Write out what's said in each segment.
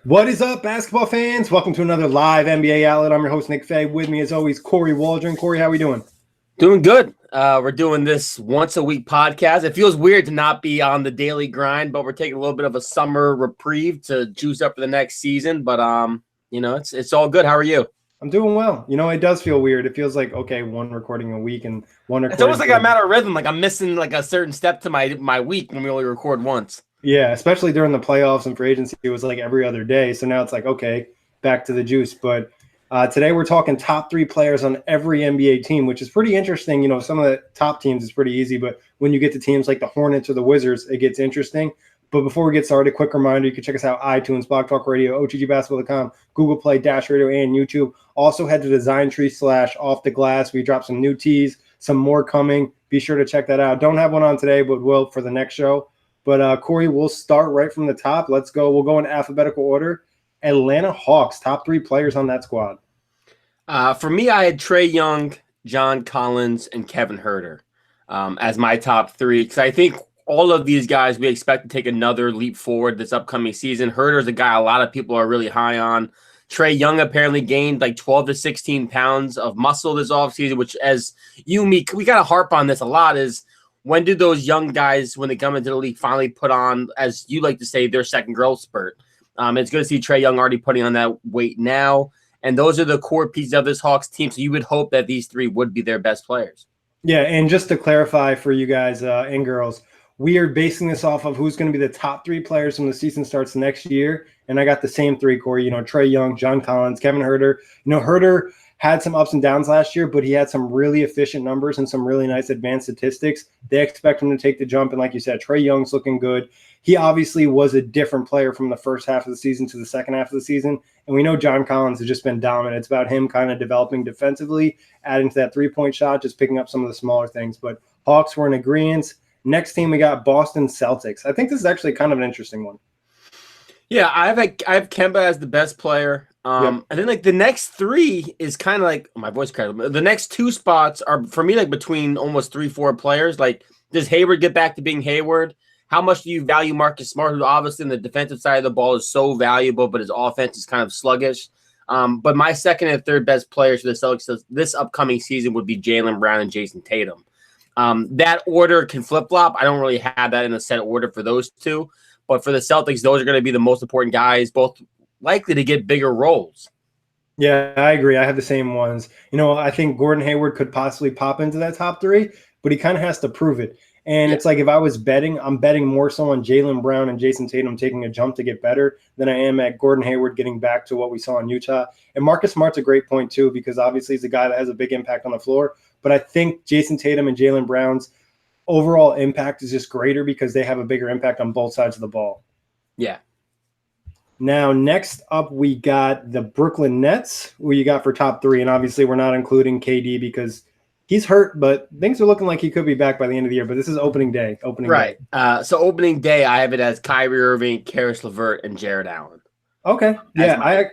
What is up, basketball fans? Welcome to another live NBA outlet. I'm your host, Nick Fay. With me, as always, Kory Waldron. Kory, how we doing? Doing good. We're doing this once a week podcast. It feels weird to not be on the daily grind, but we're taking a little bit of a summer reprieve to juice up for the next season. But it's all good. How are you? I'm doing well. It does feel weird. It feels like, okay, one recording a week and one recording. It's almost like I'm out of rhythm. Like I'm missing like a certain step to my week when we only record once. Yeah, especially during the playoffs and free agency, it was like every other day. So now it's like, okay, back to the juice. But today we're talking top three players on every NBA team, which is pretty interesting. Some of the top teams is pretty easy, but when you get to teams like the Hornets or the Wizards, it gets interesting. But before we get started, quick reminder, you can check us out iTunes, Blog Talk Radio, OTGBasketball.com, Google Play, Dash Radio, and YouTube. Also head to Design Tree/Off the Glass. We dropped some new tees, some more coming. Be sure to check that out. Don't have one on today, but will for the next show. But Kory, we'll start right from the top. Let's go. We'll go in alphabetical order. Atlanta Hawks, top three players on that squad. For me, I had Trae Young, John Collins, and Kevin Huerter as my top three because I think all of these guys we expect to take another leap forward this upcoming season. Huerter's a guy a lot of people are really high on. Trae Young apparently gained like 12 to 16 pounds of muscle this offseason, which as you and me, we got to harp on this a lot is when do those young guys, when they come into the league, finally put on, as you like to say, their second growth spurt? It's good to see Trae Young already putting on that weight now. And those are the core pieces of this Hawks team. So you would hope that these three would be their best players. Yeah, and just to clarify for you guys and girls, we are basing this off of who's going to be the top three players when the season starts next year. And I got the same three, Kory, Trae Young, John Collins, Kevin Huerter. Huerter had some ups and downs last year, but he had some really efficient numbers and some really nice advanced statistics. They expect him to take the jump. And like you said, Trae Young's looking good. He obviously was a different player from the first half of the season to the second half of the season. And we know John Collins has just been dominant. It's about him kind of developing defensively, adding to that three-point shot, just picking up some of the smaller things. But Hawks were in agreement. Next team, we got Boston Celtics. I think this is actually kind of an interesting one. Yeah, I have Kemba as the best player. And then like the next three is kind of like my voice cracked. The next two spots are for me like between almost 3-4 players. Like, does Hayward get back to being Hayward? How much do you value Marcus Smart, who obviously in the defensive side of the ball is so valuable, but his offense is kind of sluggish? But my second and third best players for the Celtics this upcoming season would be Jaylen Brown and Jason Tatum. That order can flip-flop. I don't really have that in a set order for those two. But for the Celtics, those are going to be the most important guys, both likely to get bigger roles. Yeah, I agree. I have the same ones. I think Gordon Hayward could possibly pop into that top three, but he kind of has to prove it. And it's like if I was betting, I'm betting more so on Jaylen Brown and Jason Tatum taking a jump to get better than I am at Gordon Hayward getting back to what we saw in Utah. And Marcus Smart's a great point too, because obviously he's a guy that has a big impact on the floor. But I think Jason Tatum and Jaylen Brown's overall impact is just greater because they have a bigger impact on both sides of the ball. Yeah. Now, next up, we got the Brooklyn Nets, who you got for top three. And obviously, we're not including KD because he's hurt, but things are looking like he could be back by the end of the year. But this is opening day. Right. So opening day, I have it as Kyrie Irving, Karis LeVert, and Jared Allen. Okay. Yeah,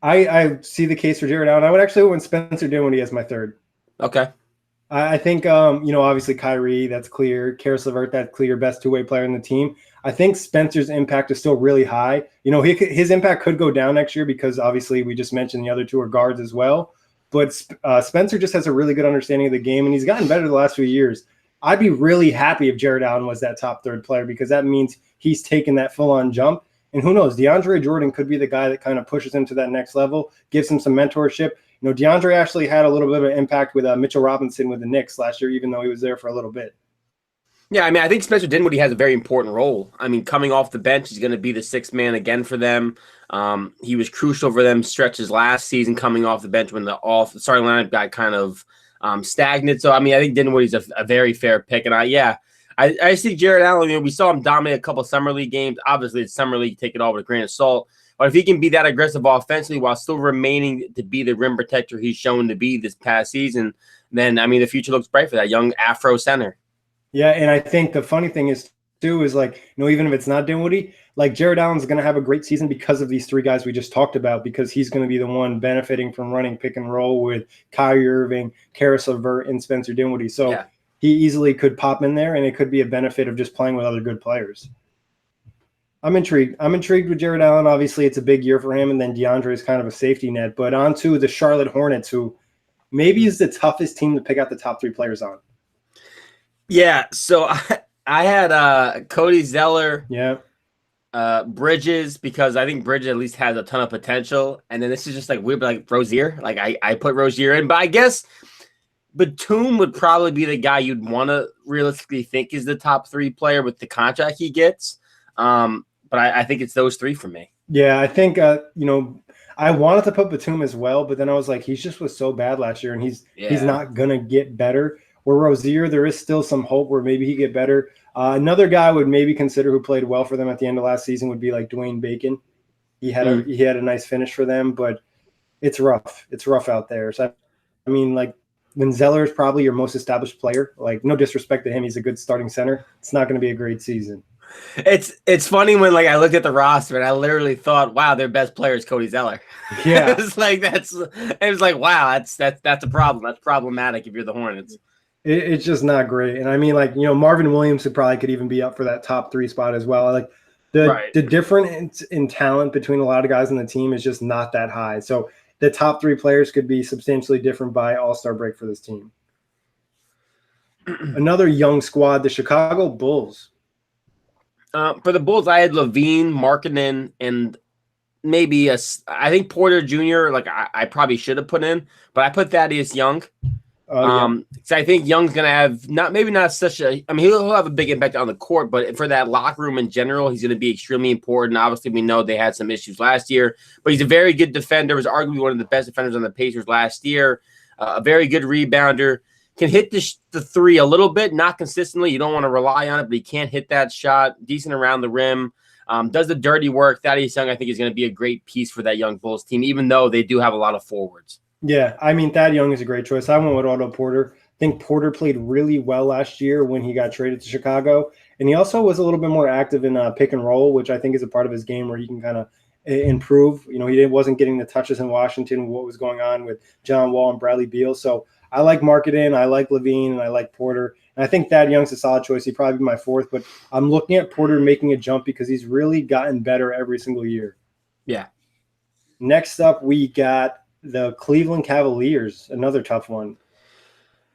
I see the case for Jared Allen. I would actually go with Spencer Dinwiddie as my third. Okay. I think, obviously Kyrie, that's clear. Karis LeVert, that's clear. Best two-way player in the team. I think Spencer's impact is still really high. His impact could go down next year because obviously we just mentioned the other two are guards as well. But Spencer just has a really good understanding of the game, and he's gotten better the last few years. I'd be really happy if Jared Allen was that top third player because that means he's taken that full-on jump. And who knows, DeAndre Jordan could be the guy that kind of pushes him to that next level, gives him some mentorship. DeAndre actually had a little bit of an impact with Mitchell Robinson with the Knicks last year, even though he was there for a little bit. Yeah, I think Spencer Dinwiddie has a very important role. Coming off the bench, he's going to be the sixth man again for them. He was crucial for them stretches last season coming off the bench when the starting lineup got kind of stagnant. So, I think Dinwiddie's a very fair pick. And I see Jared Allen. We saw him dominate a couple of Summer League games. Obviously, it's Summer League, take it all with a grain of salt. But if he can be that aggressive offensively while still remaining to be the rim protector he's shown to be this past season, then, the future looks bright for that young Afro center. Yeah, and I think the funny thing is, too, is even if it's not Dinwiddie, Jared Allen's going to have a great season because of these three guys we just talked about, because he's going to be the one benefiting from running pick and roll with Kyrie Irving, Karis LeVert, and Spencer Dinwiddie. So he easily could pop in there, and it could be a benefit of just playing with other good players. I'm intrigued. I'm intrigued with Jared Allen. Obviously, it's a big year for him, and then DeAndre is kind of a safety net. But on to the Charlotte Hornets, who maybe is the toughest team to pick out the top three players on. Yeah, so I had Cody Zeller, Yeah. Bridges, because I think Bridges at least has a ton of potential. And then this is just like weird, like Rozier. Like I put Rozier in, but I guess Batum would probably be the guy you'd want to realistically think is the top three player with the contract he gets. But I think it's those three for me. Yeah, I think I wanted to put Batum as well, but then I was like, he just was so bad last year, and he's not gonna get better. Where Rozier, there is still some hope where maybe he get better. Another guy I would maybe consider who played well for them at the end of last season would be like Dwayne Bacon. He had a nice finish for them, but it's rough. It's rough out there. So I mean, like when Zeller is probably your most established player, like no disrespect to him, he's a good starting center. It's not going to be a great season. It's funny when like I looked at the roster and I literally thought, wow, their best player is Cody Zeller. Yeah, It's like it was like, wow, that's a problem. That's problematic if you're the Hornets. it's just not great. And I mean, like Marvin Williams could even be up for that top 3 spot as well. Like the difference in talent between a lot of guys on the team is just not that high. So the top 3 players could be substantially different by All-Star break for this team. Another young squad, the Chicago Bulls. For the Bulls, I had Levine, Markkanen, and maybe I think Porter Jr. Like I probably should have put in, but I put Thaddeus Young. So I think Young's gonna have not such a. I mean, he'll have a big impact on the court, but for that locker room in general, he's gonna be extremely important. Obviously, we know they had some issues last year, but he's a very good defender. Was arguably one of the best defenders on the Pacers last year. A very good rebounder. Can hit the three a little bit, not consistently. You don't want to rely on it, but he can't hit that shot. Decent around the rim. Does the dirty work. Thaddeus Young, I think, is going to be a great piece for that young Bulls team, even though they do have a lot of forwards. Yeah, I mean, Thad Young is a great choice. I went with Otto Porter. I think Porter played really well last year when he got traded to Chicago. And he also was a little bit more active in pick and roll, which I think is a part of his game where he can kind of improve. He wasn't getting the touches in Washington, what was going on with John Wall and Bradley Beal. So I like Markkanen, I like Levine, and I like Porter. And I think Thad Young's a solid choice. He'd probably be my 4th, but I'm looking at Porter making a jump because he's really gotten better every single year. Yeah. Next up, we got the Cleveland Cavaliers, another tough one.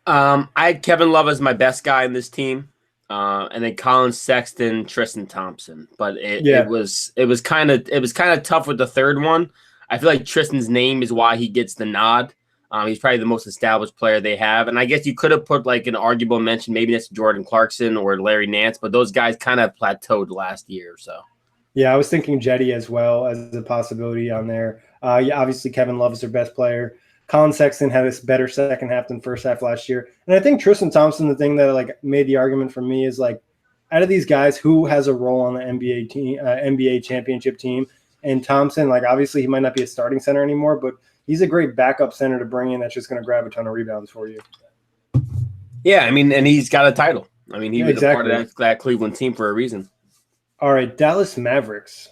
I had Kevin Love as my best guy in this team, and then Colin Sexton, Tristan Thompson. But it was kind of tough with the third one. I feel like Tristan's name is why he gets the nod. He's probably the most established player they have, and I guess you could have put like an arguable mention, maybe that's Jordan Clarkson or Larry Nance, but those guys kind of plateaued last year or so. Yeah, I was thinking Jetty as well as a possibility on there. Obviously Kevin Love is their best player. Colin Sexton had this better second half than first half last year. And I think Tristan Thompson, the thing that like made the argument for me is like, out of these guys, who has a role on the NBA team, NBA championship team? And Thompson, like obviously he might not be a starting center anymore, but he's a great backup center to bring in that's just going to grab a ton of rebounds for you. Yeah, I mean, and he's got a title. I mean, he was a part of that Cleveland team for a reason. All right, Dallas Mavericks.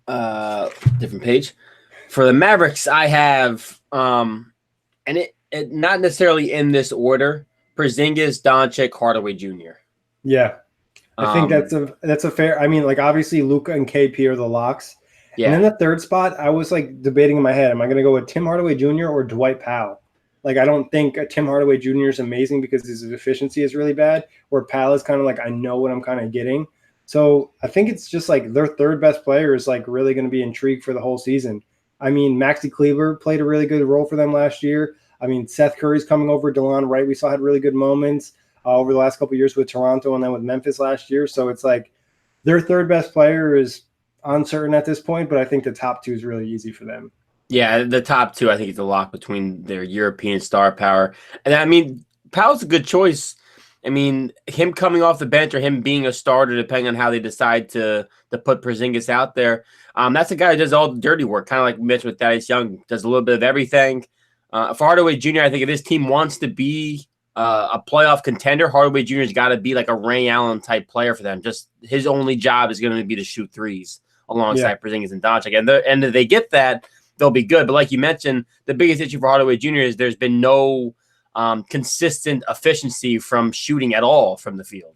Different page. For the Mavericks, I have and it not necessarily in this order. Porzingis, Doncic, Hardaway Jr. Yeah, I think that's a fair. I mean, like obviously Luka and KP are the locks. Yeah. And then the third spot, I was like debating in my head: am I going to go with Tim Hardaway Jr. or Dwight Powell? Like, I don't think Tim Hardaway Jr. is amazing because his efficiency is really bad. Where Powell is kind of like, I know what I'm kind of getting. So I think it's just like their third best player is like really going to be intrigued for the whole season. I mean, Maxi Kleber played a really good role for them last year. I mean, Seth Curry's coming over. DeLon Wright, we saw had really good moments over the last couple of years with Toronto and then with Memphis last year. So it's like their third best player is uncertain at this point, but I think the top 2 is really easy for them. Yeah, the top 2, I think, is a lock between their European star power. And I mean, Powell's a good choice. I mean, him coming off the bench or him being a starter, depending on how they decide to put Porzingis out there. That's a guy who does all the dirty work, kind of like we mentioned with Thaddeus Young, does a little bit of everything. For Hardaway Jr., I think if this team wants to be a playoff contender, Hardaway Jr. has got to be like a Ray Allen type player for them. Just his only job is going to be to shoot threes alongside Porzingis and Doncic. And if they get that, they'll be good. But like you mentioned, the biggest issue for Hardaway Jr. is there's been no consistent efficiency from shooting at all from the field.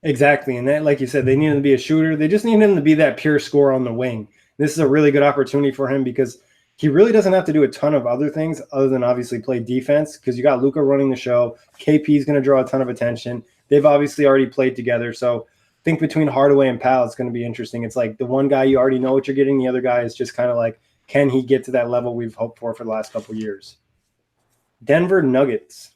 Exactly. And that, like you said, they need him to be a shooter. They just need him to be that pure scorer on the wing. This is a really good opportunity for him because he really doesn't have to do a ton of other things other than obviously play defense because you got Luka running the show. KP is going to draw a ton of attention. They've obviously already played together. So I think between Hardaway and Powell, it's going to be interesting. It's like the one guy you already know what you're getting. The other guy is just kind of like, can he get to that level we've hoped for the last couple of years? Denver Nuggets.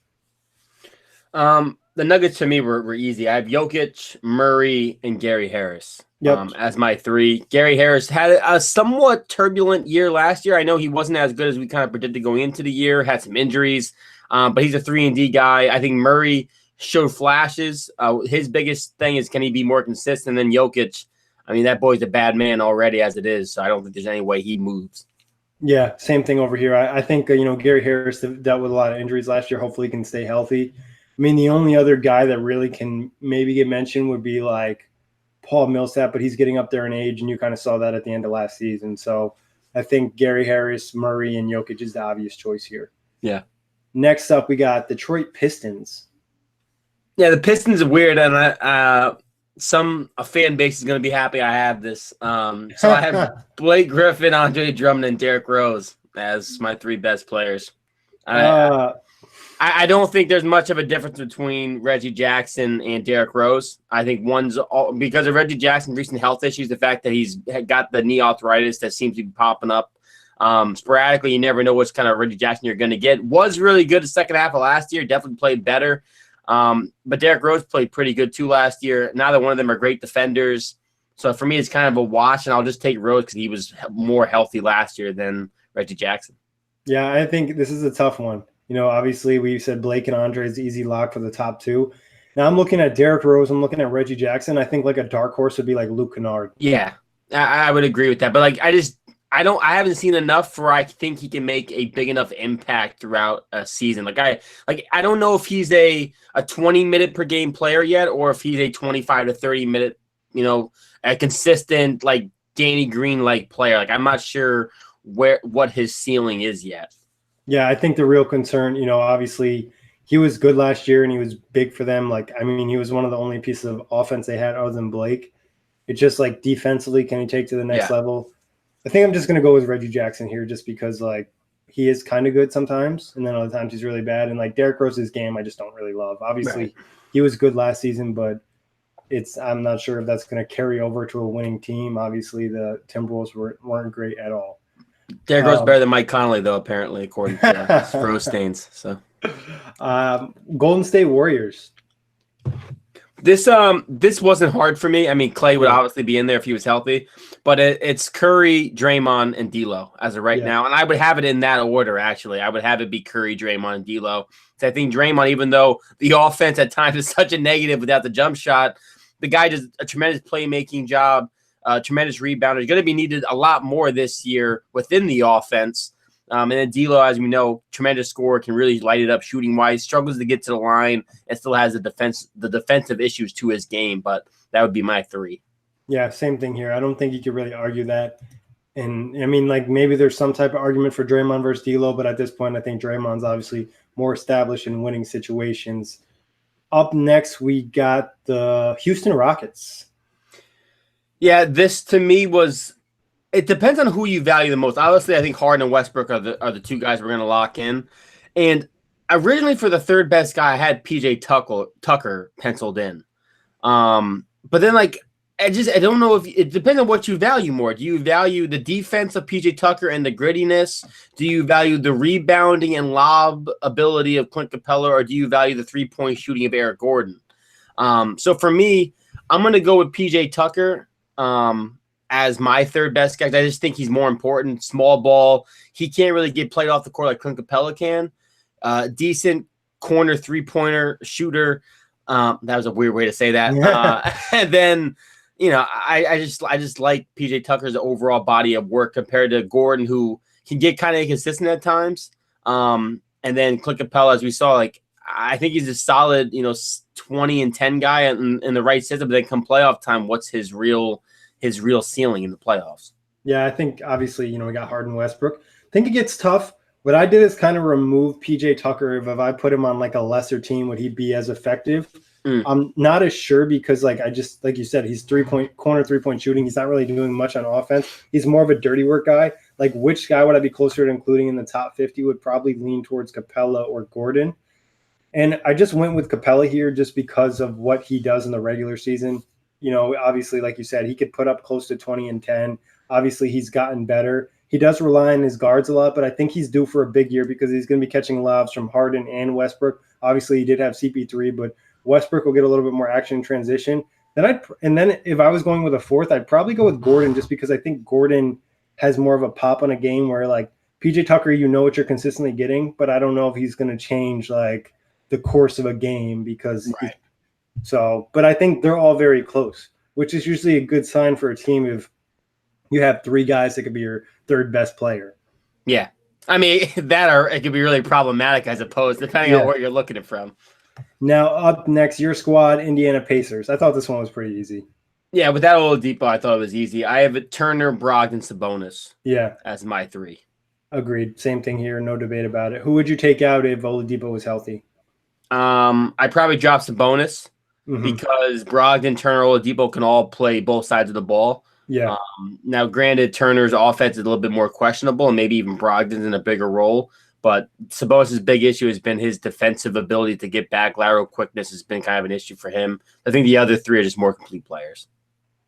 The Nuggets to me were easy. I have Jokic, Murray, and Gary Harris as my three. Gary Harris had a somewhat turbulent year last year. I know he wasn't as good as we kind of predicted going into the year, had some injuries, but he's a 3-and-D guy. I think Murray showed flashes. His biggest thing is, can he be more consistent than Jokic? I mean, that boy's a bad man already as it is, so I don't think there's any way he moves. Yeah, same thing over here. I think, Gary Harris dealt with a lot of injuries last year. Hopefully he can stay healthy. I mean, the only other guy that really can maybe get mentioned would be like Paul Millsap, but he's getting up there in age, and you kind of saw that at the end of last season. So I think Gary Harris, Murray, and Jokic is the obvious choice here. Yeah. Next up, we got Detroit Pistons. Yeah, the Pistons are weird, and a fan base is going to be happy I have this. So I have Blake Griffin, Andre Drummond, and Derrick Rose as my three best players. I don't think there's much of a difference between Reggie Jackson and Derrick Rose. I think because of Reggie Jackson's recent health issues, the fact that he's got the knee arthritis that seems to be popping up sporadically. You never know which kind of Reggie Jackson you're going to get. Was really good the second half of last year. Definitely played better. But Derrick Rose played pretty good too last year. Neither one of them are great defenders. So for me, it's kind of a wash, and I'll just take Rose because he was more healthy last year than Reggie Jackson. Yeah, I think this is a tough one. Obviously we said Blake and Andre is the easy lock for the top two. Now I'm looking at Derrick Rose. I'm looking at Reggie Jackson. I think like a dark horse would be like Luke Kennard. Yeah, I would agree with that. But like, I haven't seen enough where I think he can make a big enough impact throughout a season. I don't know if he's a 20-minute per game player yet, or if he's a 25 to 30-minute, a consistent like Danny Green like player. Like, I'm not sure what his ceiling is yet. Yeah, I think the real concern, obviously he was good last year and he was big for them. He was one of the only pieces of offense they had other than Blake. It's just like defensively, can he take to the next level? I think I'm just going to go with Reggie Jackson here just because like he is kind of good sometimes and then other times he's really bad. And like Derrick Rose's game, I just don't really love. Obviously he was good last season, but I'm not sure if that's going to carry over to a winning team. Obviously the Timberwolves weren't great at all. Derrick Rose better than Mike Conley, though, apparently, according to Rose Stains. So, Golden State Warriors. This wasn't hard for me. I mean, Clay would obviously be in there if he was healthy, but it's Curry, Draymond, and D'Lo as of right now, and I would have it in that order. Actually, I would have it be Curry, Draymond, and D'Lo. So I think Draymond, even though the offense at times is such a negative without the jump shot, the guy does a tremendous playmaking job. Tremendous rebounder. Is going to be needed a lot more this year within the offense. And then D'Lo, as we know, tremendous scorer, can really light it up shooting wise. Struggles to get to the line and still has the defensive issues to his game. But that would be my three. Yeah, same thing here. I don't think you could really argue that. And I mean, like maybe there's some type of argument for Draymond versus D'Lo, but at this point, I think Draymond's obviously more established in winning situations. Up next, we got the Houston Rockets. Yeah, this to me it depends on who you value the most. Obviously, I think Harden and Westbrook are the two guys we're going to lock in. And originally for the third best guy, I had PJ Tucker penciled in. But then I don't know if it depends on what you value more. Do you value the defense of PJ Tucker and the grittiness? Do you value the rebounding and lob ability of Clint Capella, or do you value the 3-point shooting of Eric Gordon? So for me, I'm going to go with PJ Tucker as my third best guy. I just think he's more important. Small ball. He can't really get played off the court like Clint Capella can. Decent corner 3-pointer shooter. That was a weird way to say that. And then, I just like PJ Tucker's overall body of work compared to Gordon, who can get kind of inconsistent at times. And then Clint Capella, as we saw, I think he's a solid, 20 and 10 guy in the right system. But then come playoff time, what's his real ceiling in the playoffs? Yeah, I think obviously, we got Harden, Westbrook. I think it gets tough. What I did is kind of remove PJ Tucker. If I put him on like a lesser team, would he be as effective? Mm, I'm not as sure because, like like you said, he's 3-point shooting. He's not really doing much on offense. He's more of a dirty work guy. Like, which guy would I be closer to including in the top 50? Would probably lean towards Capella or Gordon. And I just went with Capella here just because of what he does in the regular season. Obviously, like you said, he could put up close to 20 and 10. Obviously, he's gotten better. He does rely on his guards a lot, but I think he's due for a big year because he's going to be catching lobs from Harden and Westbrook. Obviously, he did have CP3, but Westbrook will get a little bit more action in transition. Then if I was going with a fourth, I'd probably go with Gordon just because I think Gordon has more of a pop on a game where, like, PJ Tucker, what you're consistently getting, but I don't know if he's going to change like the course of a game because right. but I think they're all very close, which is usually a good sign for a team if you have three guys that could be your third best player. Yeah. I mean, it could be really problematic as opposed, depending on where you're looking at from. Now, up next, your squad, Indiana Pacers. I thought this one was pretty easy. Yeah, without Oladipo, I thought it was easy. I have Turner, Brogdon, Sabonis. Yeah. As my three. Agreed. Same thing here. No debate about it. Who would you take out if Oladipo was healthy? I probably drop Sabonis because Brogdon, Turner, Oladipo can all play both sides of the ball. Yeah. Now, granted, Turner's offense is a little bit more questionable, and maybe even Brogdon's in a bigger role. But Sabonis' big issue has been his defensive ability to get back. Lateral quickness has been kind of an issue for him. I think the other three are just more complete players.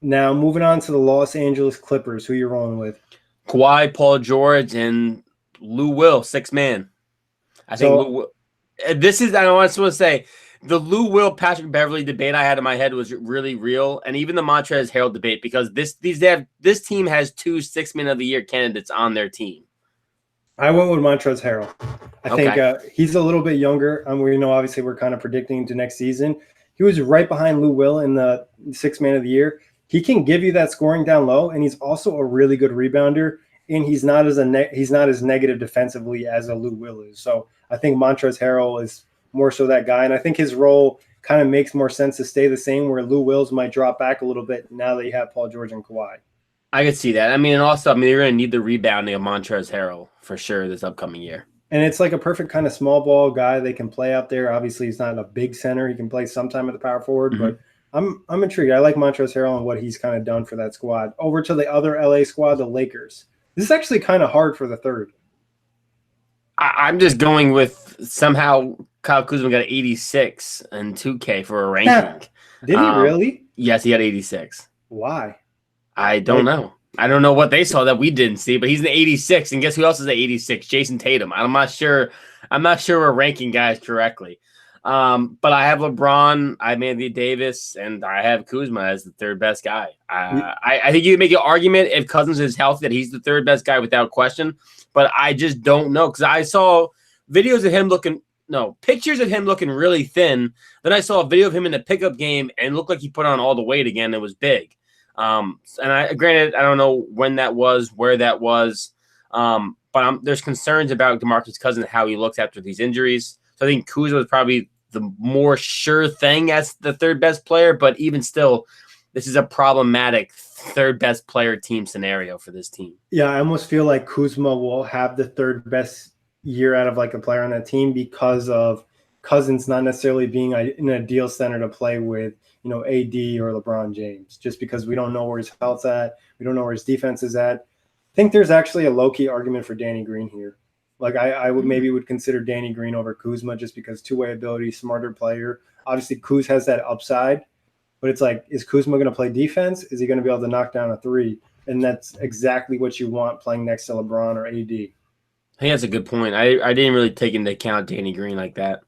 Now, moving on to the Los Angeles Clippers. Who you rolling with? Kawhi, Paul George, and Lou Will, 6-man. I think Lou Will. I just want to say, the Lou Will, Patrick Beverly debate I had in my head was really real, and even the Montrezl Harrell debate, because this team has 2 6-man of the year candidates on their team. I went with Montrezl Harrell. I think he's a little bit younger. Obviously, we're kind of predicting into next season. He was right behind Lou Will in the 6-man of the year. He can give you that scoring down low, and he's also a really good rebounder. And he's not as negative defensively as a Lou Will is. So I think Montrezl Harrell is more so that guy, and I think his role kind of makes more sense to stay the same, where Lou Wills might drop back a little bit now that you have Paul George and Kawhi. I could see that. And also, you're going to need the rebounding of Montrezl Harrell for sure this upcoming year. And it's like a perfect kind of small ball guy they can play out there. Obviously, he's not a big center. He can play sometime at the power forward, but I'm intrigued. I like Montrezl Harrell and what he's kind of done for that squad. Over to the other LA squad, the Lakers. This is actually kind of hard for the third. I'm just going with somehow Kyle Kuzma got 86 and 2K for a ranking. Did he really? Yes, he had 86. Why? I don't know. I don't know what they saw that we didn't see, but he's an 86. And guess who else is at 86? Jason Tatum. I'm not sure we're ranking guys correctly. But I have LeBron, I have Anthony Davis, and I have Kuzma as the third best guy. I think you can make an argument if Cousins is healthy that he's the third best guy without question, but I just don't know because I saw pictures of him looking really thin. Then I saw a video of him in the pickup game and it looked like he put on all the weight again. It was big. Granted, I don't know when that was, where that was, but there's concerns about DeMarcus Cousins, how he looks after these injuries. So I think Kuzma was probably the more sure thing as the third best player, but even still, this is a problematic third best player team scenario for this team. Yeah, I almost feel like Kuzma will have the third best year out of like a player on that team because of Cousins not necessarily being in a ideal center to play with, AD or LeBron James, just because we don't know where his health's at. We don't know where his defense is at. I think there's actually a low-key argument for Danny Green here. Like I would consider Danny Green over Kuzma just because two-way ability, smarter player. Obviously, Kuz has that upside, but it's like, is Kuzma going to play defense? Is he going to be able to knock down a three? And that's exactly what you want playing next to LeBron or AD. I think that's a good point. I didn't really take into account Danny Green like that.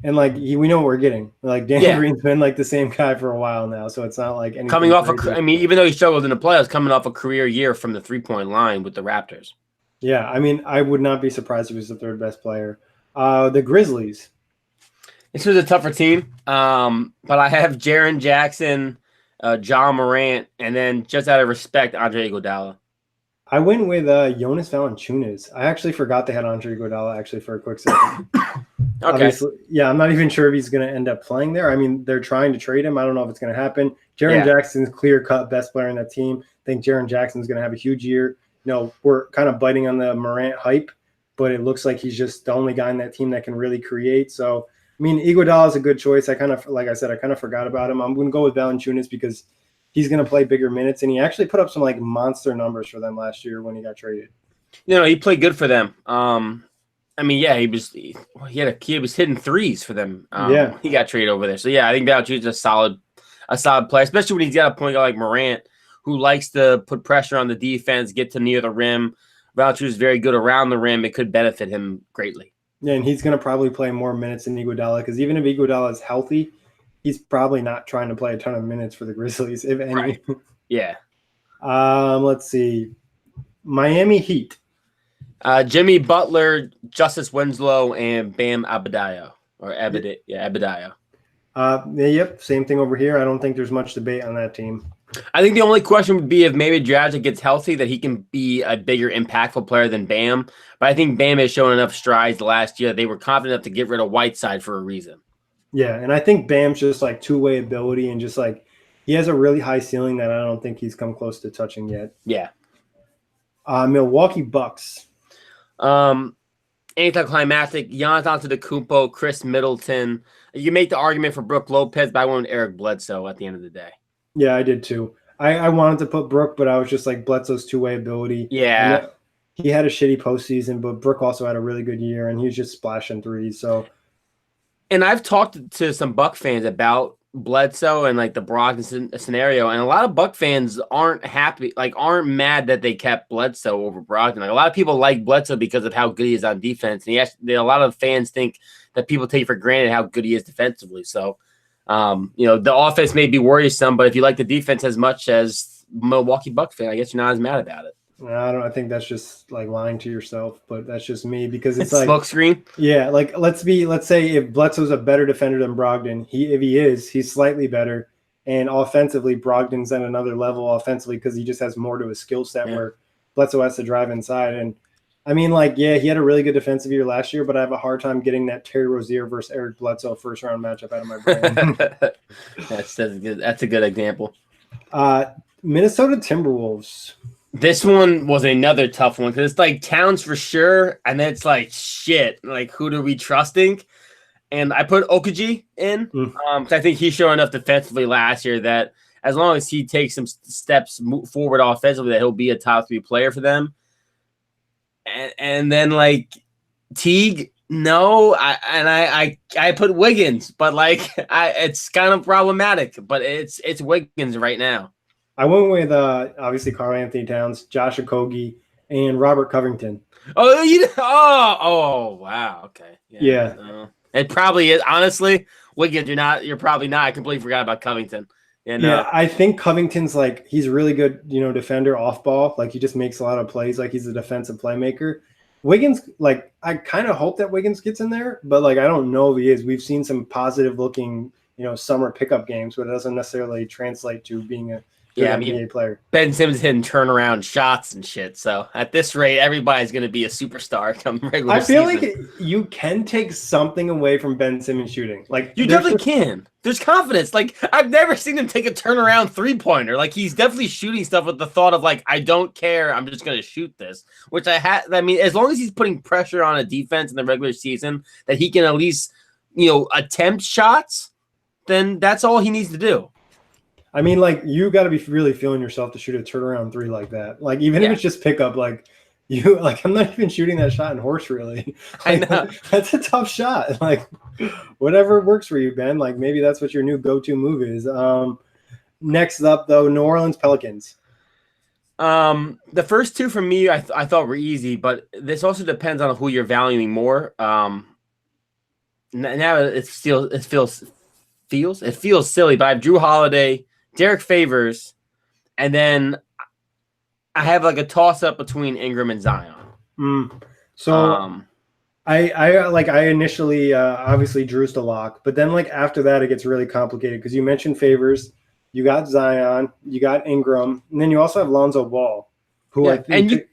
And we know what we're getting. Like Danny Green's been like the same guy for a while now, so it's not like anything coming off crazy. Even though he struggled in the playoffs, coming off a career year from the 3-point line with the Raptors. Yeah, I would not be surprised if he was the third best player. The Grizzlies. This was a tougher team, but I have Jaren Jackson, John Morant, and then just out of respect, Andre Iguodala. I went with Jonas Valanciunas. I actually forgot they had Andre Iguodala actually for a quick second. Okay. Obviously, yeah, I'm not even sure if he's going to end up playing there. I mean, they're trying to trade him. I don't know if it's going to happen. Jaren Jackson's clear-cut best player in that team. I think Jaren Jackson's going to have a huge year. We're kind of biting on the Morant hype, but it looks like he's just the only guy in that team that can really create. So I mean, Iguodala is a good choice. I kind of, like I said, I kind of forgot about him. I'm going to go with Valanciunas because he's going to play bigger minutes, and he actually put up some like monster numbers for them last year when he got traded. He played good for them. I mean, yeah, he was hitting threes for them. Yeah. He got traded over there. So yeah, I think Valanciunas is a solid player, especially when he's got a point guard like Morant, who likes to put pressure on the defense, get to near the rim. Valanciunas is very good around the rim. It could benefit him greatly. Yeah, and he's going to probably play more minutes than Iguodala because even if Iguodala is healthy, he's probably not trying to play a ton of minutes for the Grizzlies, if any. Right. Yeah. Let's see. Miami Heat. Jimmy Butler, Justice Winslow, and Bam Adebayo. Adebayo. Yep, same thing over here. I don't think there's much debate on that team. I think the only question would be if maybe Dragic gets healthy, that he can be a bigger impactful player than Bam. But I think Bam has shown enough strides last year. They were confident enough to get rid of Whiteside for a reason. Yeah, and I think Bam's just like two-way ability and just like he has a really high ceiling that I don't think he's come close to touching yet. Yeah. Milwaukee Bucks. Anticlimactic, Giannis Antetokounmpo, Chris Middleton. You make the argument for Brook Lopez, but I went with Eric Bledsoe at the end of the day. Yeah, I did too. I wanted to put Brook, but I was just like Bledsoe's two-way ability. Yeah. He had a shitty postseason, but Brook also had a really good year, and he was just splashing threes. So, and I've talked to some Buck fans about Bledsoe and like the Brogdon scenario, and a lot of Buck fans aren't happy, like aren't mad that they kept Bledsoe over Brogdon. Like a lot of people like Bledsoe because of how good he is on defense, and a lot of fans think that people take for granted how good he is defensively. So, the offense may be worrisome, but if you like the defense as much as Milwaukee Bucks fan, I guess you're not as mad about it. I think that's just like lying to yourself, but that's just me because it's like smoke screen. Yeah, like let's say if Bledsoe's a better defender than Brogdon, he's slightly better, and offensively Brogdon's at another level offensively because he just has more to his skill set where Bledsoe has to drive inside. And I mean, he had a really good defensive year last year, but I have a hard time getting that Terry Rozier versus Eric Bledsoe first round matchup out of my brain. That's a good example. Minnesota Timberwolves. This one was another tough one because it's like Towns for sure, and then it's like shit. Like who do we trusting? And I put Okaji in because I think he showed enough defensively last year that as long as he takes some steps forward offensively, that he'll be a top 3 player for them. And then like Teague, no, I put Wiggins, but it's kind of problematic. But it's Wiggins right now. I went with obviously Karl Anthony Towns, Josh Okogie, and Robert Covington. Oh, wow, okay, yeah. It probably is. Honestly, Wiggins, you're probably not. I completely forgot about Covington. Yeah, I think Covington's he's a really good, defender off ball. He just makes a lot of plays. He's a defensive playmaker. Wiggins, I kind of hope that Wiggins gets in there, but I don't know if he is. We've seen some positive looking, summer pickup games, but it doesn't necessarily translate to being a NBA player. Ben Simmons hitting turnaround shots and shit. So at this rate, everybody's going to be a superstar come regular season. I feel like you can take something away from Ben Simmons shooting. You definitely can. There's confidence. I've never seen him take a turnaround 3-pointer. He's definitely shooting stuff with the thought of I don't care. I'm just going to shoot this. Which I mean, as long as he's putting pressure on a defense in the regular season that he can at least, attempt shots, then that's all he needs to do. I mean, you got to be really feeling yourself to shoot a turnaround 3 like that. Even if it's just pickup, I'm not even shooting that shot in horse, really. I know. That's a tough shot. Whatever works for you, Ben. Maybe that's what your new go-to move is. Next up, though, New Orleans Pelicans. The first 2 for me, I thought were easy, but this also depends on who you're valuing more. Now it feels silly, but I have Drew Holiday, Derek Favors, and then I have a toss-up between Ingram and Zion. So I initially obviously Drew's the lock, but then after that it gets really complicated because you mentioned Favors, you got Zion, you got Ingram, and then you also have Lonzo Ball, who I think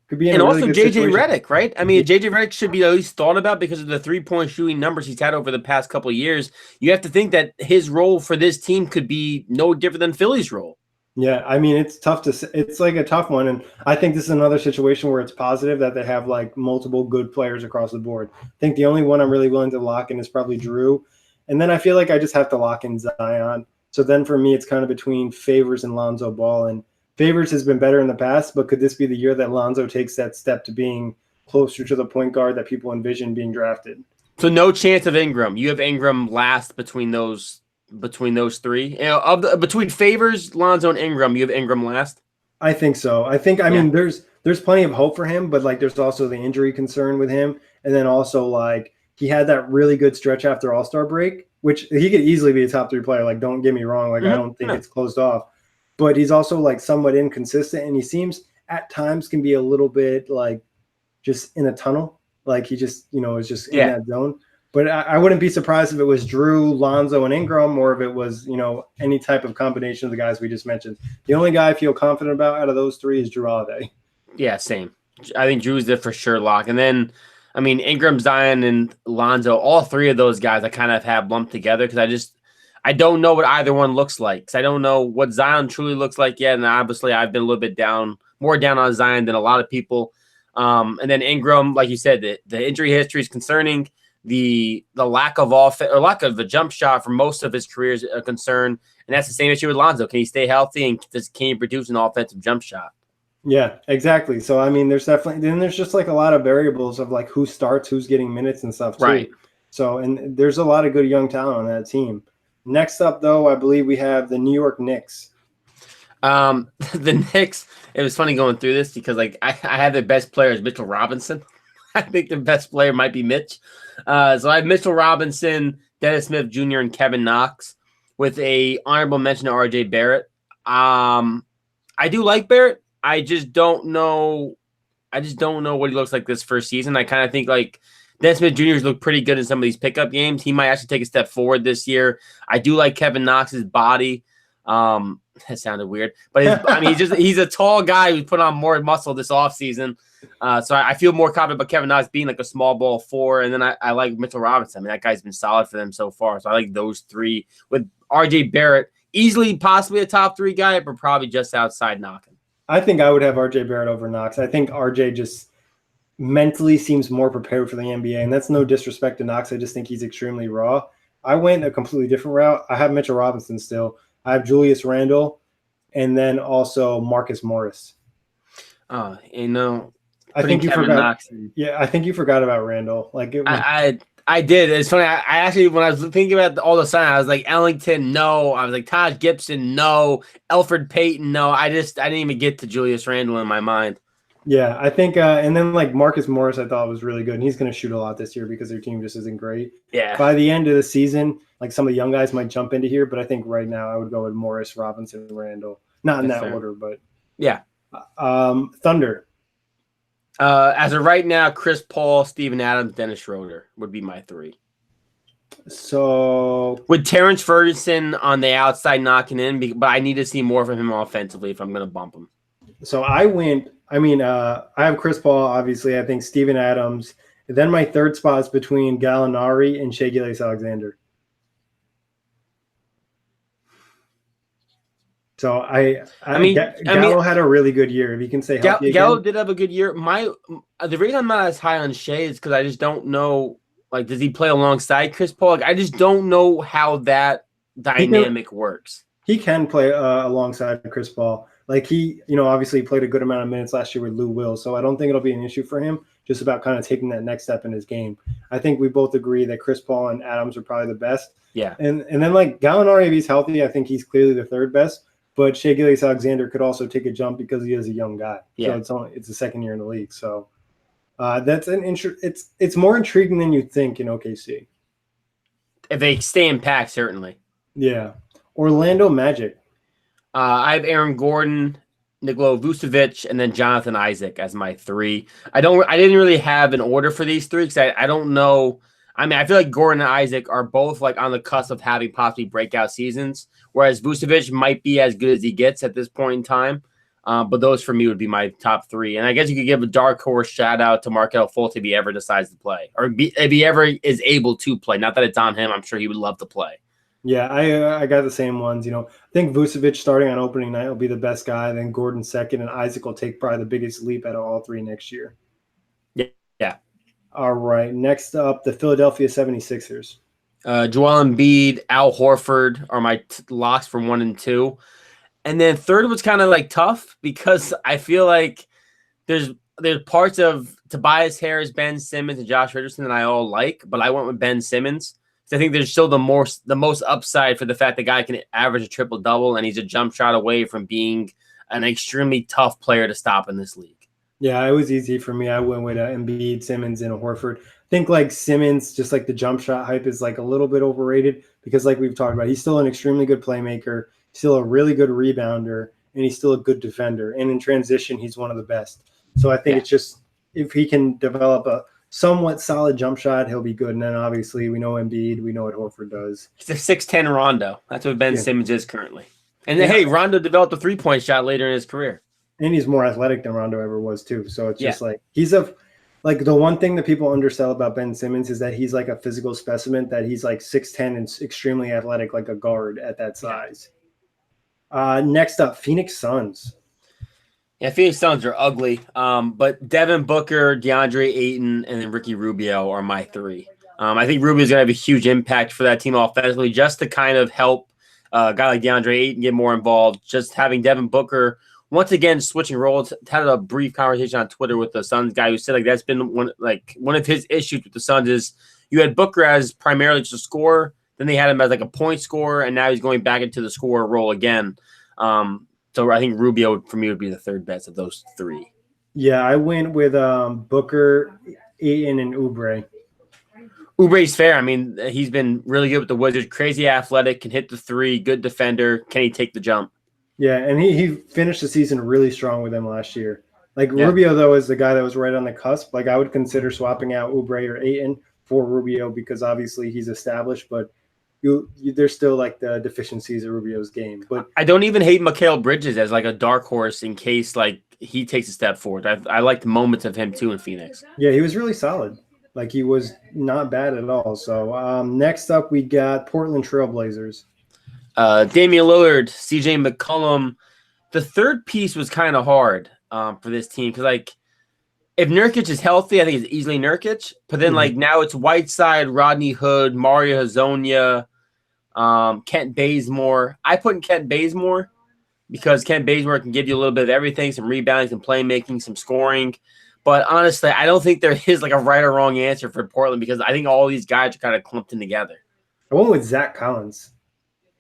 could be in and a also really JJ situation. Redick, right? I mean, JJ Redick should be at least thought about because of the 3-point shooting numbers he's had over the past couple of years. You have to think that his role for this team could be no different than Philly's role. Yeah, I mean it's tough to. It's like a tough one, and I think this is another situation where it's positive that they have like multiple good players across the board. I think the only one I'm really willing to lock in is probably Drew, and then I feel like I just have to lock in Zion. So then for me, it's kind of between Favors and Lonzo Ball, and Favors has been better in the past, but could this be the year that Lonzo takes that step to being closer to the point guard that people envision being drafted? So no chance of Ingram. You have Ingram last between those three. You know, between Favors, Lonzo, and Ingram, you have Ingram last. I think so. I Yeah. mean there's plenty of hope for him, but like there's also the injury concern with him. And then also like he had that really good stretch after All-Star break, which he could easily be a top 3 player. Like don't get me wrong, like I don't think it's closed off. But he's also like somewhat inconsistent and he seems at times can be a little bit like just in a tunnel. Like he just, is just in that zone. But I wouldn't be surprised if it was Drew, Lonzo, and Ingram, or if it was, any type of combination of the guys we just mentioned. The only guy I feel confident about out of those 3 is Drew Holiday. Yeah, same. I think Drew's the for sure lock. And then, I mean, Ingram, Zion, and Lonzo, all 3 of those guys I kind of have lumped together because I don't know what either one looks like. Because I don't know what Zion truly looks like yet. And obviously, I've been a little bit more down on Zion than a lot of people. And then Ingram, like you said, the injury history is concerning. The lack of offense or lack of a jump shot for most of his career is a concern, and that's the same issue with Lonzo. Can he stay healthy and can he produce an offensive jump shot? Yeah, exactly. So I mean, there's just like a lot of variables of like who starts, who's getting minutes and stuff too. Right. So and there's a lot of good young talent on that team. Next up, though, I believe we have the New York Knicks. The Knicks. It was funny going through this because like I have their best player is Mitchell Robinson. I think the best player might be Mitch. So I have Mitchell Robinson, Dennis Smith Jr., and Kevin Knox with a honorable mention to R.J. Barrett. I do like Barrett. I just don't know what he looks like this first season. I kind of think like Dennis Smith Jr.'s looked pretty good in some of these pickup games. He might actually take a step forward this year. I do like Kevin Knox's body. That sounded weird, but he's a tall guy who's put on more muscle this offseason. So I feel more confident about Kevin Knox being like a small ball 4. And then I like Mitchell Robinson. I mean, that guy's been solid for them so far. So I like those 3 with RJ Barrett, easily possibly a top 3 guy, but probably just outside knocking. I think I would have RJ Barrett over Knox. I think RJ just mentally seems more prepared for the NBA. And that's no disrespect to Knox. I just think he's extremely raw. I went a completely different route. I have Mitchell Robinson still. I have Julius Randle, and then also Marcus Morris. I think you forgot. Yeah, I think you forgot about Randle. Like I did. It's funny. I actually, when I was thinking about all the sign, I was like Ellington, no. I was like Taj Gibson, no. Elfrid Payton, no. I didn't even get to Julius Randle in my mind. Yeah, I think, and then like Marcus Morris, I thought was really good, and he's going to shoot a lot this year because their team just isn't great. Yeah. By the end of the season, like some of the young guys might jump into here, but I think right now I would go with Morris, Robinson, and Randle. Not in that order, but yeah. Thunder. As of right now, Chris Paul, Steven Adams, Dennis Schroeder would be my 3. So with Terrence Ferguson on the outside knocking in, but I need to see more from him offensively if I'm going to bump him. So I have Chris Paul, obviously. I think Steven Adams. And then my 3rd spot is between Gallinari and Shai Gilgeous-Alexander. So Gallo had a really good year. If you can say healthy Gallo did have a good year. The reason I'm not as high on Shai is because I just don't know. Like, does he play alongside Chris Paul? Like, I just don't know how that dynamic works. He can play alongside Chris Paul. Like he, obviously played a good amount of minutes last year with Lou Will, so I don't think it'll be an issue for him. Just about kind of taking that next step in his game. I think we both agree that Chris Paul and Adams are probably the best. Yeah. And then like Gallinari, if he's healthy, I think he's clearly the 3rd best. But Shai Gilgeous-Alexander could also take a jump because he is a young guy. Yeah. So it's the 2nd year in the league. So that's it's more intriguing than you'd think in OKC. If they stay in pack, certainly. Yeah. Orlando Magic. I have Aaron Gordon, Nikola Vucevic, and then Jonathan Isaac as my 3. I didn't really have an order for these 3 because I don't know. I mean, I feel like Gordon and Isaac are both like on the cusp of having possibly breakout seasons, whereas Vucevic might be as good as he gets at this point in time. But those for me would be my top 3. And I guess you could give a dark horse shout out to Markelle Fultz if he ever decides to play, or if he ever is able to play. Not that it's on him. I'm sure he would love to play. Yeah, I got the same ones. I think Vucevic starting on opening night will be the best guy. Then Gordon second, and Isaac will take probably the biggest leap out of all three next year. Yeah. Yeah. All right, next up, the Philadelphia 76ers. Joel Embiid, Al Horford are my locks for 1 and 2. And then third was kind of like tough because I feel like there's there's parts of Tobias Harris, Ben Simmons, and Josh Richardson that I all like, but I went with Ben Simmons. So I think there's still the most upside for the fact the guy can average a triple double, and he's a jump shot away from being an extremely tough player to stop in this league. Yeah, it was easy for me. I went with Embiid, Simmons, and Horford. I think like Simmons, just like the jump shot hype is like a little bit overrated because like we've talked about, he's still an extremely good playmaker, still a really good rebounder, and he's still a good defender. And in transition, he's one of the best. So I think Yeah. it's just if he can develop a somewhat solid jump shot, he'll be good. And then obviously we know Embiid, we know what Horford does. He's a 6'10 Rondo. That's what Ben Yeah. Simmons is currently. And then, Yeah. hey, Rondo developed a 3-point shot later in his career. And he's more athletic than Rondo ever was too. So it's Yeah. just like like the one thing that people undersell about Ben Simmons is that he's like a physical specimen, that he's like 6'10 and extremely athletic, like a guard at that size. Next up, Phoenix Suns. Yeah, Phoenix Suns are ugly. But Devin Booker, DeAndre Ayton, and then Ricky Rubio are my three. I think Rubio's gonna have a huge impact for that team offensively, just to kind of help a guy like DeAndre Ayton get more involved. Just having Devin Booker once again switching roles. Had a brief conversation on Twitter with the Suns guy who said like that's been one of his issues with the Suns is you had Booker as primarily just a scorer, then they had him as like a point scorer, and now he's going back into the scorer role again. So I think Rubio for me would be the third best of those three. Yeah, I went with Booker, Ayton, and Oubre. Oubre's fair. I mean, he's been really good with the Wizards. Crazy athletic, can hit the three, good defender. Can he take the jump? Yeah, and he finished the season really strong with them last year. Like Yeah. Rubio, though, is the guy that was right on the cusp. Like I would consider swapping out Oubre or Ayton for Rubio because obviously he's established, but there's still like the deficiencies of Rubio's game. But I don't even hate Mikal Bridges as like a dark horse in case like he takes a step forward. I like the moments of him too in Phoenix. yeah, he was really solid. Like he was not bad at all. So next up, we got Portland Trailblazers. Damian Lillard, CJ McCollum. The third piece was kind of hard for this team because like if Nurkic is healthy, I think it's easily Nurkic. But then like now it's Whiteside, Rodney Hood, Mario Hazonia, Kent Bazemore. I put in Kent Bazemore because Kent Bazemore can give you a little bit of everything, some rebounding, some playmaking, some scoring. But honestly, I don't think there is like a right or wrong answer for Portland because I think all these guys are kind of clumped in together. I went with Zach Collins.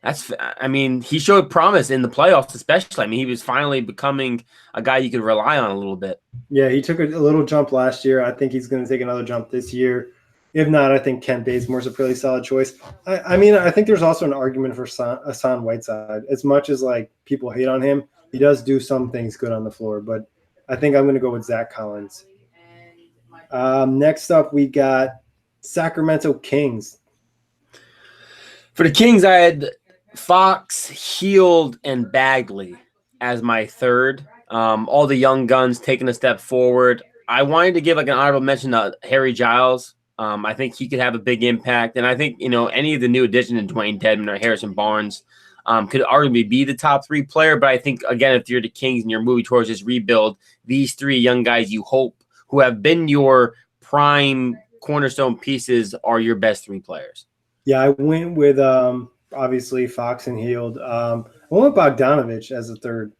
He showed promise in the playoffs, especially. I mean, he was finally becoming a guy you could rely on a little bit. Yeah, he took a little jump last year. I think he's going to take another jump this year. If not, I think Kent Bazemore's a pretty solid choice. I think there's also an argument for Hassan Whiteside. As much as like people hate on him, he does do some things good on the floor. But I think I'm going to go with Zach Collins. Next up, we got Sacramento Kings. For the Kings, I had Fox, Heald, and Bagley as my third. All the young guns taking a step forward. I wanted to give like an honorable mention to Harry Giles. I think he could have a big impact. And I think, any of the new additions in Dwayne Dedmon or Harrison Barnes could arguably be the top three player. But I think, again, if you're the Kings and you're moving towards this rebuild, these three young guys you hope who have been your prime cornerstone pieces are your best three players. Yeah, I went with obviously Fox and Heald. I went with Bogdanovich as a third.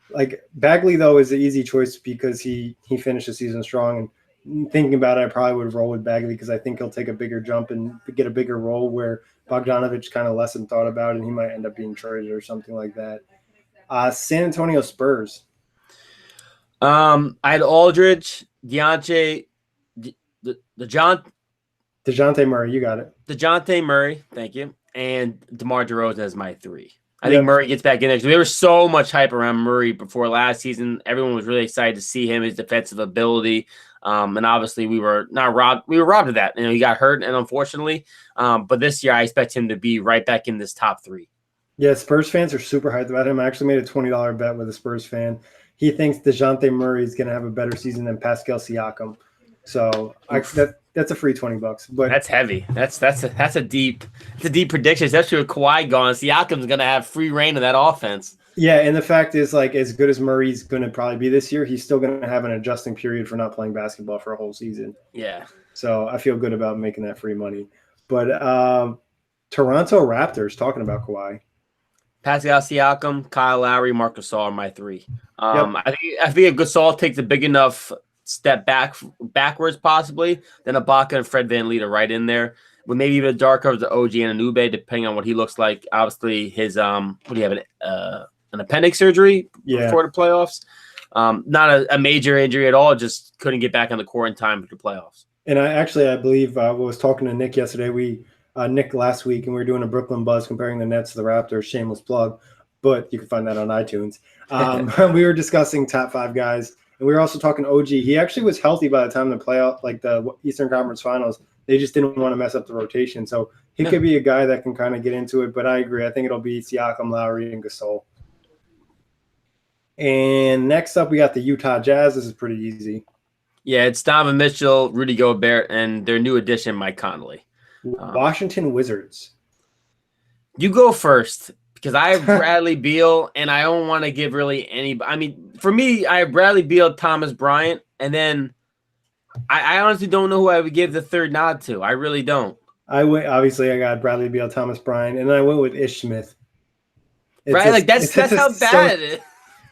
Like Bagley, though, is an easy choice because he finished the season strong. And thinking about it, I probably would roll with Bagley because I think he'll take a bigger jump and get a bigger role where Bogdanovich kind of less than thought about, and he might end up being traded or something like that. San Antonio Spurs. I had Aldridge, DeJounte Murray, you got it. DeJounte Murray, thank you, and DeMar DeRozan as my three. I think Murray gets back in there. There was so much hype around Murray before last season. Everyone was really excited to see him, his defensive ability. And obviously we were not robbed. We were robbed of that. He got hurt, and unfortunately. But this year I expect him to be right back in this top three. Yeah, Spurs fans are super hyped about him. I actually made a $20 bet with a Spurs fan. He thinks DeJounte Murray is going to have a better season than Pascal Siakam. So that's a free $20. But that's heavy. That's a deep prediction, especially with Kawhi gone. Siakam's gonna have free reign of that offense. yeah, and the fact is, like, as good as Murray's going to probably be this year, he's still going to have an adjusting period for not playing basketball for a whole season. Yeah. So I feel good about making that free money. But Toronto Raptors, talking about Kawhi. Pascal Siakam, Kyle Lowry, Marc Gasol are my three. Yep. I think if Gasol takes a big enough step backwards, possibly, then Ibaka and Fred VanVleet are right in there. With maybe even a dark horse to OG and Anube, depending on what he looks like. Obviously, his what do you have, an appendix surgery before the playoffs? Not a major injury at all. Just couldn't get back on the court in time for the playoffs. And I believe I was talking to Nick yesterday. Nick last week, and we were doing a Brooklyn Buzz comparing the Nets to the Raptors. Shameless plug, but you can find that on iTunes. We were discussing top 5 guys, and we were also talking OG. He actually was healthy by the time the playoff, like the Eastern Conference Finals. They just didn't want to mess up the rotation, so he could be a guy that can kind of get into it. But I agree. I think it'll be Siakam, Lowry, and Gasol. And next up, we got the Utah Jazz. This is pretty easy. Yeah, it's Donovan Mitchell, Rudy Gobert, and their new addition, Mike Conley. Washington Wizards. You go first because I have Bradley Beal, and I don't want to give really any. I mean, for me, I have Bradley Beal, Thomas Bryant, and then I honestly don't know who I would give the third nod to. I really don't. Obviously, I got Bradley Beal, Thomas Bryant, and then I went with Ish Smith. Right, that's how bad it is.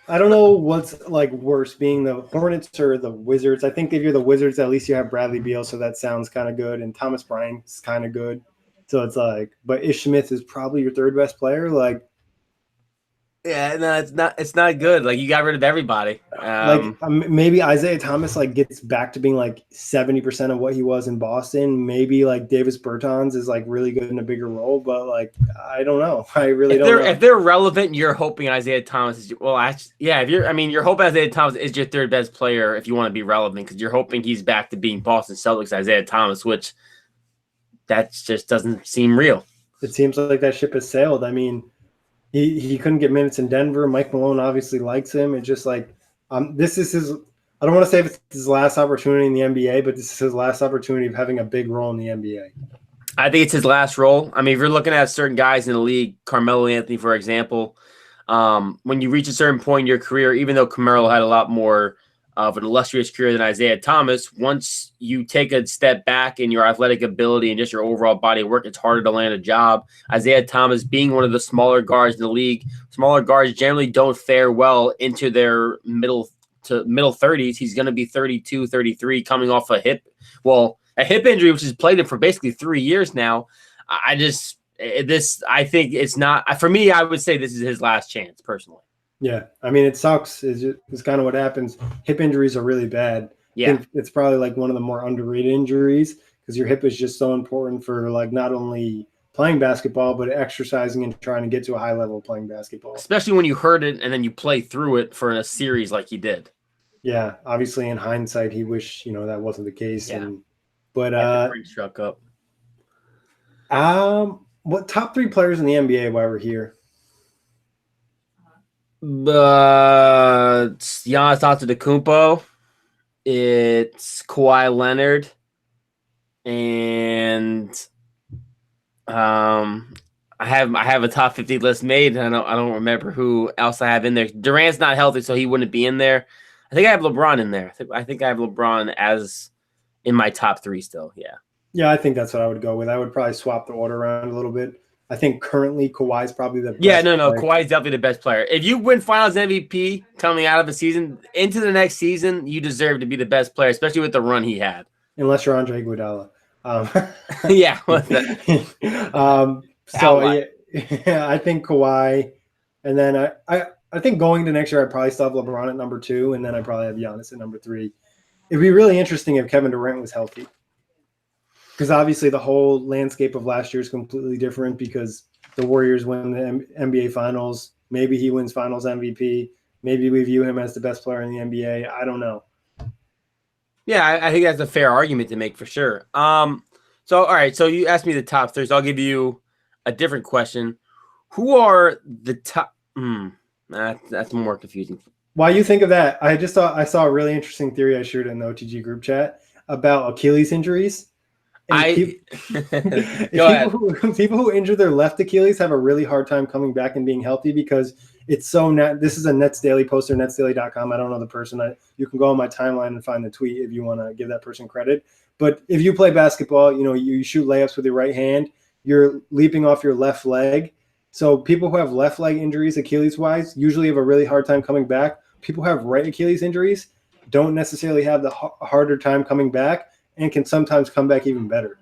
I don't know what's like worse, being the Hornets or the Wizards. I think if you're the Wizards, at least you have Bradley Beal, so that sounds kind of good, and Thomas Bryant's kind of good. So it's like, but Ish Smith is probably your third best player. Like, yeah, no, it's not good. Like, you got rid of everybody. Maybe Isaiah Thomas like gets back to being like 70% of what he was in Boston. Maybe like Davis Bertans is like really good in a bigger role, but like I don't know. I really don't know. If they're relevant, you're hoping Isaiah Thomas is you're hoping Isaiah Thomas is your third best player if you want to be relevant, because you're hoping he's back to being Boston Celtics Isaiah Thomas, which that just doesn't seem real. It seems like that ship has sailed. I mean, He couldn't get minutes in Denver. Mike Malone obviously likes him. It's just like this is his – I don't want to say if it's his last opportunity in the NBA, but this is his last opportunity of having a big role in the NBA. I think it's his last role. I mean, if you're looking at certain guys in the league, Carmelo Anthony, for example, when you reach a certain point in your career, even though Carmelo had a lot more of an illustrious career than Isaiah Thomas, once you take a step back in your athletic ability and just your overall body of work, it's harder to land a job. Isaiah Thomas being one of the smaller guards in the league, smaller guards generally don't fare well into their middle 30s. He's going to be 32, 33, coming off a hip injury, which has plagued him for basically 3 years now. I think it's not, for me, I would say this is his last chance personally. Yeah, I mean, it sucks. It's kind of what happens. Hip injuries are really bad. Yeah, I think it's probably like one of the more underrated injuries because your hip is just so important for like not only playing basketball but exercising and trying to get to a high level of playing basketball. Especially when you hurt it and then you play through it for a series like he did. Yeah, obviously in hindsight, he wished that wasn't the case. Yeah. But struck up. What top 3 players in the NBA while we're here? But Giannis Antetokounmpo, it's Kawhi Leonard, and I have a top 50 list made, and I don't remember who else I have in there. Durant's not healthy, so he wouldn't be in there. I think I have LeBron in there. I think I have LeBron as in my top 3 still. Yeah. Yeah, I think that's what I would go with. I would probably swap the order around a little bit. I think currently Kawhi's probably the best player. Kawhi's definitely the best player. If you win Finals MVP coming out of the season into the next season, you deserve to be the best player, especially with the run he had. Unless you're Andre Iguodala. Yeah. I think Kawhi, and then I think going to next year, I'd probably still have LeBron at number 2, and then I'd probably have Giannis at number 3. It'd be really interesting if Kevin Durant was healthy. Because obviously the whole landscape of last year is completely different because the Warriors win the NBA Finals. Maybe he wins Finals MVP. Maybe we view him as the best player in the NBA. I don't know. Yeah, I think that's a fair argument to make for sure. All right. So you asked me the top 3. So I'll give you a different question. Who are the top? That's more confusing. While you think of that, I saw a really interesting theory I shared in the OTG group chat. about Achilles injuries. And Go ahead. People who injure their left Achilles have a really hard time coming back and being healthy because it's so this is a Nets Daily poster, netsdaily.com. I don't know the person. You can go on my timeline and find the tweet if you want to give that person credit. But if you play basketball, you shoot layups with your right hand, you're leaping off your left leg. So people who have left leg injuries, Achilles-wise, usually have a really hard time coming back. People who have right Achilles injuries don't necessarily have the harder time coming back and can sometimes come back even better.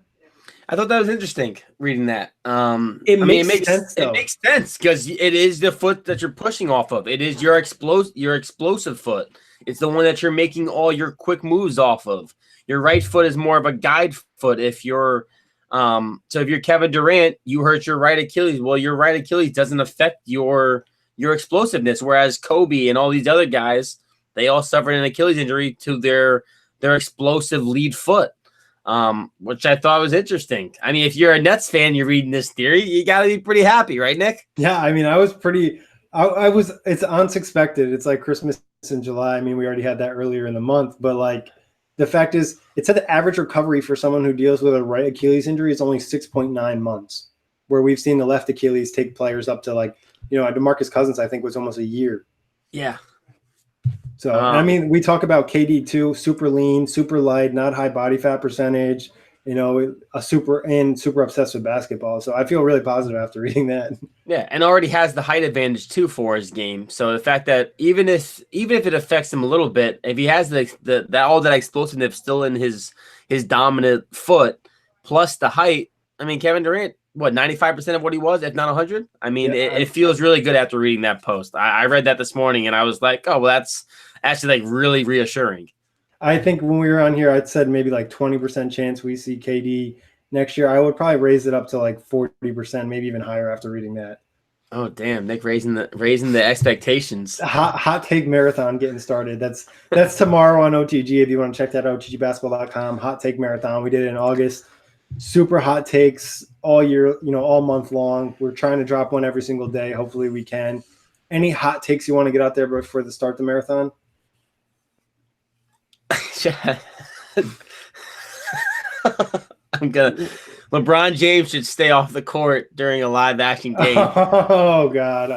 I thought that was interesting reading that. It makes sense because it is the foot that you're pushing off of. It is your explosive foot. It's the one that you're making all your quick moves off of. Your right foot is more of a guide foot. If you're Kevin Durant, you hurt your right Achilles. Well, your right Achilles doesn't affect your explosiveness, whereas Kobe and all these other guys, they all suffered an Achilles injury to their explosive lead foot. Which I thought was interesting. I mean, if you're a Nets fan, you're reading this theory, you got to be pretty happy, right, Nick? Yeah, I mean, I was pretty – it's unexpected. It's like Christmas in July. I mean, we already had that earlier in the month. But, like, the fact is, it said the average recovery for someone who deals with a right Achilles injury is only 6.9 months, where we've seen the left Achilles take players up to, like, DeMarcus Cousins, I think, was almost a year. Yeah. So, I mean, we talk about KD too, super lean, super light, not high body fat percentage, super obsessed with basketball. So I feel really positive after reading that. Yeah, and already has the height advantage too for his game. So the fact that even if it affects him a little bit, if he has all that explosiveness still in his dominant foot plus the height, I mean, Kevin Durant, what, 95% of what he was, if not 100? I mean, it feels really good after reading that post. I read that this morning and I was like, oh, well, that's actually like really reassuring. I think when we were on here, I'd said maybe like 20% chance we see KD next year. I would probably raise it up to like 40%, maybe even higher after reading that. Oh, damn, Nick raising the expectations. Hot take marathon getting started. That's tomorrow on OTG. If you want to check that out, OTGbasketball.com. Hot take marathon. We did it in August. Super hot takes all year, all month long. We're trying to drop one every single day. Hopefully we can. Any hot takes you want to get out there before the start of the marathon? LeBron James should stay off the court during a live action game. Oh God!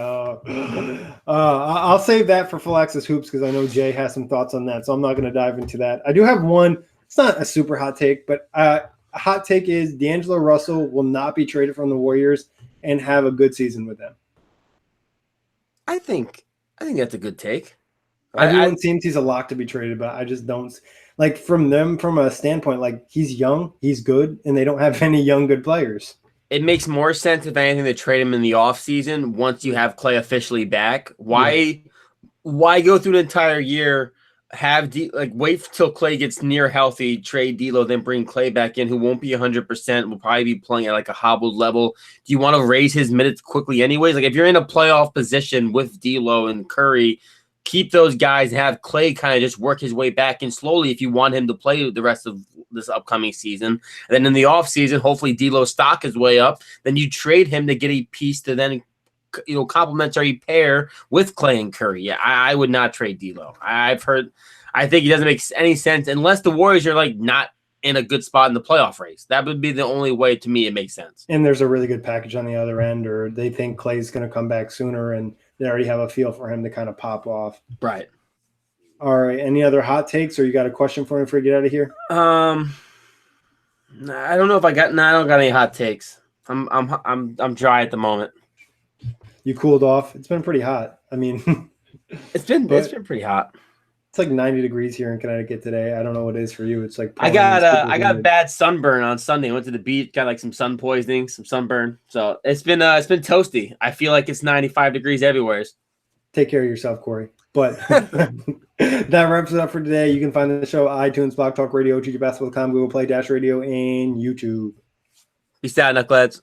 I'll save that for Full Access Hoops because I know Jay has some thoughts on that, so I'm not going to dive into that. I do have one. It's not a super hot take, but a hot take is D'Angelo Russell will not be traded from the Warriors and have a good season with them. I think that's a good take. Everyone seems he's a lock to be traded, but I just don't like from a standpoint, like he's young, he's good, and they don't have any young good players. It makes more sense if anything to trade him in the offseason once you have Clay officially back. Why go through the entire year, wait till Clay gets near healthy, trade D'Lo, then bring Clay back in, who won't be 100%, will probably be playing at like a hobbled level. Do you want to raise his minutes quickly anyways? Like if you're in a playoff position with D'Lo and Curry, keep those guys and have Clay kind of just work his way back in slowly if you want him to play the rest of this upcoming season. And then in the offseason, hopefully D'Lo's stock is way up. Then you trade him to get a piece to then, complementary pair with Clay and Curry. Yeah, I would not trade D'Lo. I think it doesn't make any sense unless the Warriors are like not in a good spot in the playoff race. That would be the only way to me it makes sense. And there's a really good package on the other end, or they think Clay's going to come back sooner and they already have a feel for him to kind of pop off. Right. All right. Any other hot takes, or you got a question for me before we get out of here? I don't know if I don't got any hot takes. I'm dry at the moment. You cooled off. It's been pretty hot. I mean, it's been pretty hot. It's like 90 degrees here in Connecticut today. I don't know what it is for you. It's like I got bad sunburn on Sunday. I went to the beach, got like some sun poisoning, some sunburn. So it's been toasty. I feel like it's 95 degrees everywhere. Take care of yourself, Kory. But that wraps it up for today. You can find the show iTunes, Blog Talk Radio, OTGbasketball.com, Google Play, Dash Radio, and YouTube. Peace out, Knuckleheads.